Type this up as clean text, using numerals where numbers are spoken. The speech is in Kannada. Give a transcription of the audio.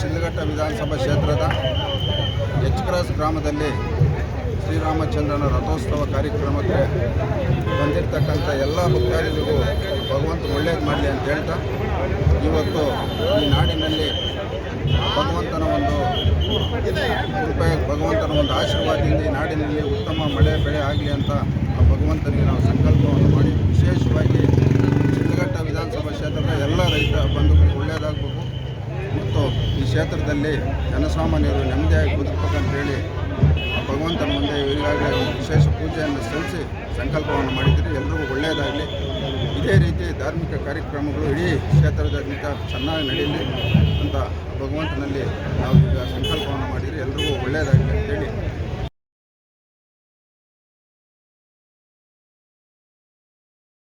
ಶಿಡ್ಲಘಟ್ಟ ವಿಧಾನಸಭಾ ಕ್ಷೇತ್ರದ ಎಚ್ ಕ್ರಾಸ್ ಗ್ರಾಮದಲ್ಲಿ ಶ್ರೀರಾಮಚಂದ್ರನ ರಥೋತ್ಸವ ಕಾರ್ಯಕ್ರಮಕ್ಕೆ ಬಂದಿರತಕ್ಕಂಥ ಎಲ್ಲ ಭಕ್ತಾದಿಗಳಿಗೂ ಭಗವಂತ ಒಳ್ಳೆಯದು ಮಾಡಲಿ ಅಂತ ಹೇಳ್ತಾ, ಇವತ್ತು ಈ ನಾಡಿನಲ್ಲಿ ಭಗವಂತನ ಒಂದು ಕೃಪೆ, ಭಗವಂತನ ಒಂದು ಆಶೀರ್ವಾದದಿಂದ ಈ ನಾಡಿನಲ್ಲಿ ಉತ್ತಮ ಮಳೆ ಬೆಳೆ ಆಗಲಿ ಅಂತ ಆ ಭಗವಂತನಿಗೆ ನಾವು ಸಂಕಲ್ಪವನ್ನು ಮಾಡಿ, ವಿಶೇಷವಾಗಿ ಶಿಡ್ಲಘಟ್ಟ ವಿಧಾನಸಭಾ ಕ್ಷೇತ್ರದ ಎಲ್ಲ ರೈತ ಬಂಧುಗಳು ಒಳ್ಳೆಯದಾಗಬೇಕು ಮತ್ತು ಈ ಕ್ಷೇತ್ರದಲ್ಲಿ ಜನಸಾಮಾನ್ಯರು ನೆಮ್ಮದಿಯಾಗಿ ಬದುಕಬೇಕಂತೇಳಿ ಭಗವಂತನ ಮುಂದೆ ಈಗಾಗಲೇ ವಿಶೇಷ ಪೂಜೆಯನ್ನು ಸಲ್ಲಿಸಿ ಸಂಕಲ್ಪವನ್ನು ಮಾಡಿದರೆ ಎಲ್ರಿಗೂ ಒಳ್ಳೆಯದಾಗಲಿ. ಇದೇ ರೀತಿ ಧಾರ್ಮಿಕ ಕಾರ್ಯಕ್ರಮಗಳು ಇಡೀ ಕ್ಷೇತ್ರದಾದ್ಯಂತ ಚೆನ್ನಾಗಿ ನಡೆಯಲಿ ಅಂತ ಭಗವಂತನಲ್ಲಿ ನಾವು ಈಗ ಸಂಕಲ್ಪವನ್ನು ಮಾಡಿದರೆ ಎಲ್ರಿಗೂ ಒಳ್ಳೆಯದಾಗಲಿ ಅಂತೇಳಿ